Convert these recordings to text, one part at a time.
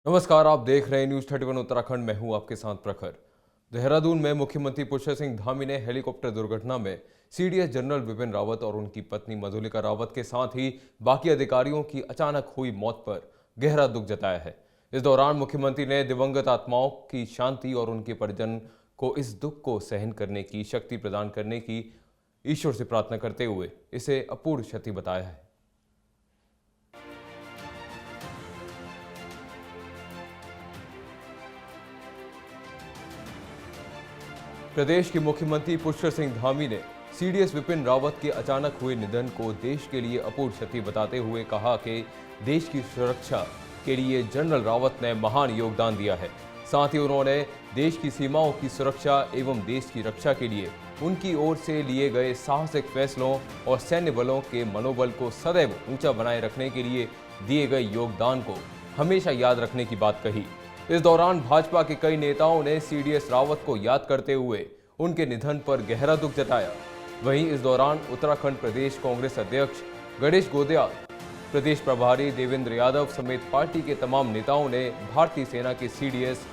नमस्कार, आप देख रहे हैं न्यूज 31 उत्तराखंड में हूं आपके साथ प्रखर। देहरादून में मुख्यमंत्री पुष्कर सिंह धामी ने हेलीकॉप्टर दुर्घटना में सीडीएस जनरल विपिन रावत और उनकी पत्नी मधुलिका रावत के साथ ही बाकी अधिकारियों की अचानक हुई मौत पर गहरा दुख जताया है। इस दौरान मुख्यमंत्री ने दिवंगत आत्माओं की शांति और उनके परिजन को इस दुख को सहन करने की शक्ति प्रदान करने की ईश्वर से प्रार्थना करते हुए इसे अपूर्ण क्षति बताया है। प्रदेश के मुख्यमंत्री पुष्कर सिंह धामी ने सीडीएस विपिन रावत के अचानक हुए निधन को देश के लिए अपूर्ण क्षति बताते हुए कहा कि देश की सुरक्षा के लिए जनरल रावत ने महान योगदान दिया है। साथ ही उन्होंने देश की सीमाओं की सुरक्षा एवं देश की रक्षा के लिए उनकी ओर से लिए गए साहसिक फैसलों और सैन्य बलों के मनोबल को सदैव ऊंचा बनाए रखने के लिए दिए गए योगदान को हमेशा याद रखने की बात कही। इस दौरान भाजपा के कई नेताओं ने सीडीएस रावत को याद करते हुए उनके निधन पर गहरा दुख जताया। वहीं इस दौरान उत्तराखंड प्रदेश कांग्रेस अध्यक्ष गणेश गोदियाल, प्रदेश प्रभारी देवेंद्र यादव समेत पार्टी के तमाम नेताओं ने भारतीय सेना के सीडीएस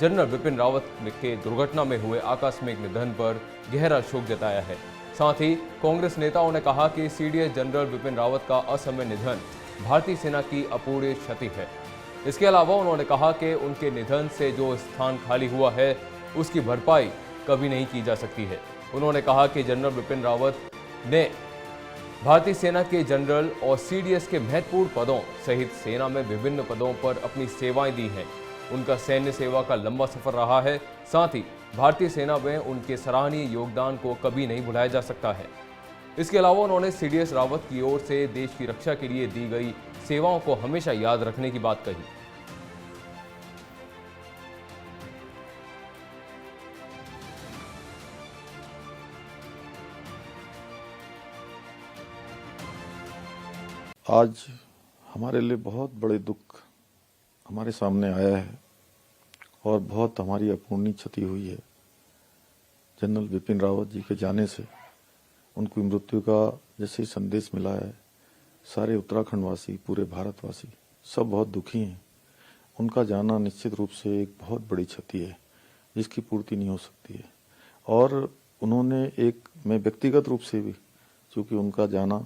जनरल विपिन रावत के दुर्घटना में हुए आकस्मिक निधन पर गहरा शोक जताया है। साथ ही कांग्रेस नेताओं ने कहा कि सीडीएस जनरल विपिन रावत का असमय निधन भारतीय सेना की अपूर्णीय क्षति है। इसके अलावा उन्होंने कहा कि उनके निधन से जो स्थान खाली हुआ है उसकी भरपाई कभी नहीं की जा सकती है। उन्होंने कहा कि जनरल विपिन रावत ने भारतीय सेना के जनरल और सीडीएस के महत्वपूर्ण पदों सहित सेना में विभिन्न पदों पर अपनी सेवाएं दी हैं। उनका सैन्य सेवा का लंबा सफर रहा है। साथ ही भारतीय सेना में उनके सराहनीय योगदान को कभी नहीं भुलाया जा सकता है। इसके अलावा उन्होंने सीडीएस रावत की ओर से देश की रक्षा के लिए दी गई सेवाओं को हमेशा याद रखने की बात कही। आज हमारे लिए बहुत बड़े दुख हमारे सामने आया है और बहुत हमारी अपूर्णीय क्षति हुई है। जनरल विपिन रावत जी के जाने से उनकी मृत्यु का जैसे ही संदेश मिला है, सारे उत्तराखंड वासी, पूरे भारतवासी सब बहुत दुखी हैं। उनका जाना निश्चित रूप से एक बहुत बड़ी क्षति है जिसकी पूर्ति नहीं हो सकती है। और उन्होंने मैं व्यक्तिगत रूप से भी, चूँकि उनका जाना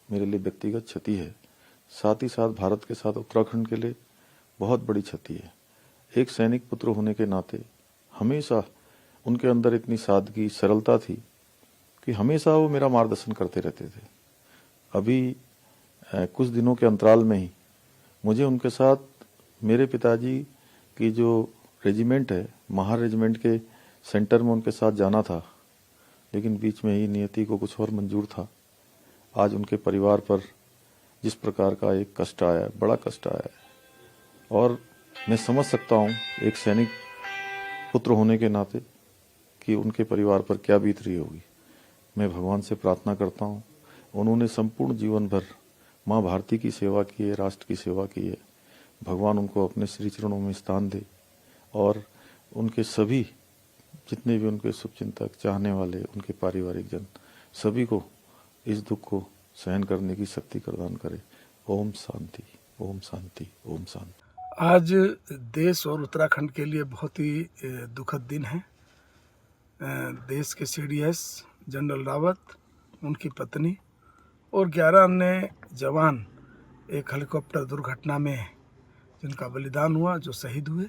मेरे लिए व्यक्तिगत क्षति है, साथ ही साथ भारत के साथ उत्तराखंड के लिए बहुत बड़ी क्षति है। एक सैनिक पुत्र होने के नाते हमेशा उनके अंदर इतनी सादगी, सरलता थी कि हमेशा वो मेरा मार्गदर्शन करते रहते थे। अभी कुछ दिनों के अंतराल में ही मुझे उनके साथ मेरे पिताजी की जो रेजिमेंट है, महार रेजिमेंट के सेंटर में उनके साथ जाना था, लेकिन बीच में ही नियति को कुछ और मंजूर था। आज उनके परिवार पर जिस प्रकार का एक कष्ट आया है, बड़ा कष्ट आया है, और मैं समझ सकता हूँ एक सैनिक पुत्र होने के नाते कि उनके परिवार पर क्या बीत रही होगी। मैं भगवान से प्रार्थना करता हूँ, उन्होंने संपूर्ण जीवन भर माँ भारती की सेवा की है, राष्ट्र की सेवा की है। भगवान उनको अपने श्री चरणों में स्थान दे और उनके सभी जितने भी उनके शुभचिंतक, चाहने वाले, उनके पारिवारिक जन सभी को इस दुख को सहन करने की शक्ति प्रदान करे। ओम शांति, ओम शांति, ओम शांति। आज देश और उत्तराखंड के लिए बहुत ही दुखद दिन है। देश के सीडीएस जनरल रावत, उनकी पत्नी और 11 अन्य जवान एक हेलीकॉप्टर दुर्घटना में जिनका बलिदान हुआ, जो शहीद हुए।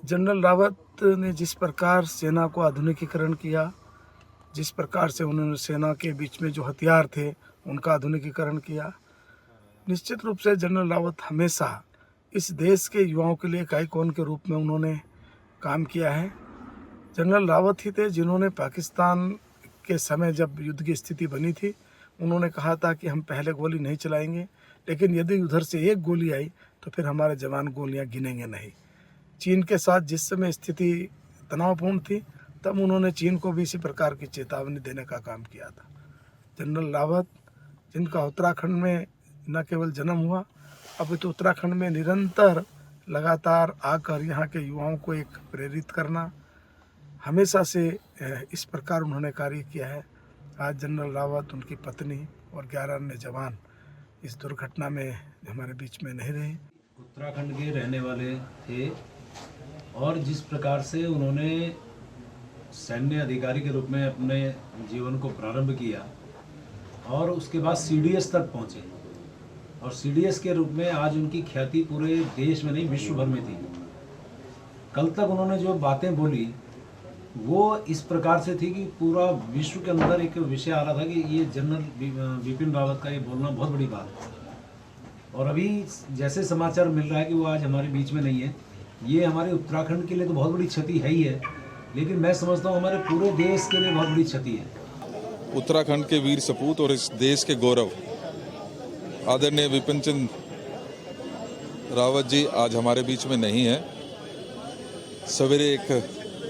जनरल रावत ने जिस प्रकार सेना को आधुनिकीकरण किया, जिस प्रकार से उन्होंने सेना के बीच में जो हथियार थे उनका आधुनिकीकरण किया, निश्चित रूप से जनरल रावत हमेशा इस देश के युवाओं के लिए एक आइकॉन के रूप में उन्होंने काम किया है। जनरल रावत ही थे जिन्होंने पाकिस्तान के समय जब युद्ध की स्थिति बनी थी, उन्होंने कहा था कि हम पहले गोली नहीं चलाएंगे, लेकिन यदि उधर से एक गोली आई तो फिर हमारे जवान गोलियां गिनेंगे नहीं। चीन के साथ जिस समय स्थिति तनावपूर्ण थी, तब उन्होंने चीन को भी इसी प्रकार की चेतावनी देने का काम किया था। जनरल रावत, जिनका उत्तराखंड में न केवल जन्म हुआ, अभी तो उत्तराखंड में निरंतर लगातार आकर यहाँ के युवाओं को एक प्रेरित करना, हमेशा से इस प्रकार उन्होंने कार्य किया है। आज जनरल रावत, उनकी पत्नी और 11 अन्य जवान इस दुर्घटना में हमारे बीच में नहीं रहे। उत्तराखंड के रहने वाले थे और जिस प्रकार से उन्होंने सैन्य अधिकारी के रूप में अपने जीवन को प्रारंभ किया और उसके बाद सीडीएस तक पहुंचे और सीडीएस के रूप में आज उनकी ख्याति पूरे देश में नहीं विश्व भर में थी। कल तक उन्होंने जो बातें बोली वो इस प्रकार से थी कि पूरा विश्व के अंदर एक विषय आ रहा था कि ये जनरल बिपिन रावत का ये बोलना बहुत बड़ी बात है। और अभी जैसे समाचार मिल रहा है कि वो आज हमारे बीच में नहीं है, ये हमारे उत्तराखंड के लिए तो बहुत बड़ी क्षति है ही है, लेकिन मैं समझता हूँ हमारे पूरे देश के लिए बहुत बड़ी क्षति है। उत्तराखंड के वीर सपूत और इस देश के गौरव आदरणीय विपिन चंद्र रावत जी आज हमारे बीच में नहीं है। सवेरे एक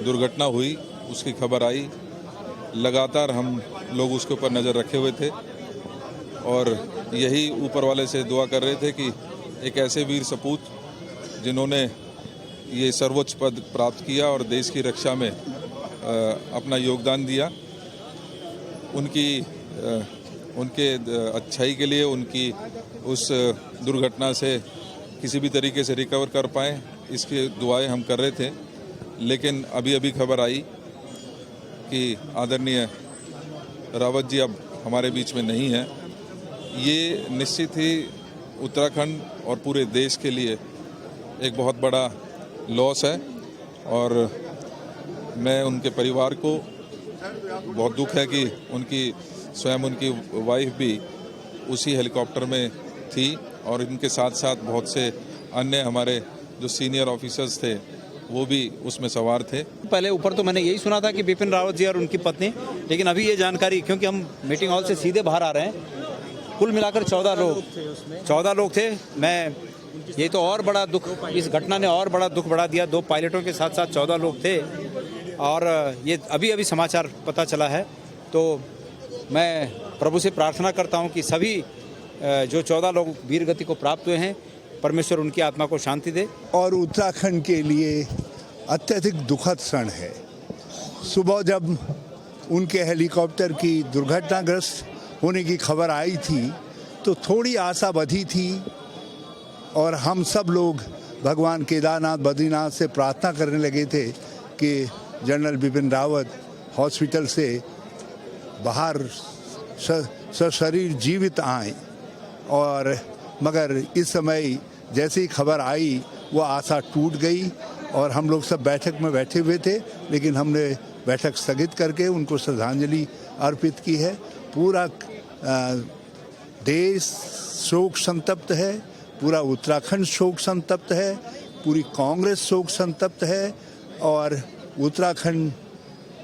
दुर्घटना हुई, उसकी खबर आई, लगातार हम लोग उसके ऊपर नज़र रखे हुए थे और यही ऊपर वाले से दुआ कर रहे थे कि एक ऐसे वीर सपूत जिन्होंने ये सर्वोच्च पद प्राप्त किया और देश की रक्षा में अपना योगदान दिया, उनके अच्छाई के लिए उनकी उस दुर्घटना से किसी भी तरीके से रिकवर कर पाएँ, इसकी दुआएं हम कर रहे थे। लेकिन अभी खबर आई कि आदरणीय रावत जी अब हमारे बीच में नहीं है। ये निश्चित ही उत्तराखंड और पूरे देश के लिए एक बहुत बड़ा लॉस है और मैं उनके परिवार को बहुत दुख है कि उनकी वाइफ भी उसी हेलीकॉप्टर में थी और इनके साथ साथ बहुत से अन्य हमारे जो सीनियर ऑफिसर्स थे वो भी उसमें सवार थे। पहले ऊपर तो मैंने यही सुना था कि बिपिन रावत जी और उनकी पत्नी, लेकिन अभी ये जानकारी, क्योंकि हम मीटिंग हॉल से सीधे बाहर आ रहे हैं, कुल मिलाकर 14 लोग थे। मैं ये तो और बड़ा दुख, इस घटना ने और बड़ा दुख बढ़ा दिया। 2 पायलटों के साथ साथ 14 लोग थे और ये अभी समाचार पता चला है। तो मैं प्रभु से प्रार्थना करता हूँ कि सभी जो 14 लोग वीर गति को प्राप्त हुए हैं, परमेश्वर उनकी आत्मा को शांति दे। और उत्तराखंड के लिए अत्यधिक दुखद क्षण है। सुबह जब उनके हेलीकॉप्टर की दुर्घटनाग्रस्त होने की खबर आई थी तो थोड़ी आशा बधी थी और हम सब लोग भगवान केदारनाथ बद्रीनाथ से प्रार्थना करने लगे थे कि जनरल बिपिन रावत हॉस्पिटल से बाहर सशरीर जीवित आए। और मगर इस समय जैसे ही खबर आई वो आशा टूट गई और हम लोग सब बैठक में बैठे हुए थे, लेकिन हमने बैठक स्थगित करके उनको श्रद्धांजलि अर्पित की है। पूरा देश शोक संतप्त है, पूरा उत्तराखंड शोक संतप्त है, पूरी कांग्रेस शोक संतप्त है और उत्तराखंड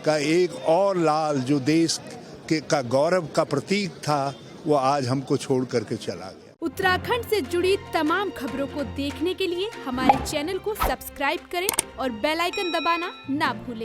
का एक और लाल जो देश का गौरव का प्रतीक था वो आज हमको छोड़ करके चला गया। उत्तराखंड से जुड़ी तमाम खबरों को देखने के लिए हमारे चैनल को सब्सक्राइब करें और बेल आइकन दबाना ना भूलें।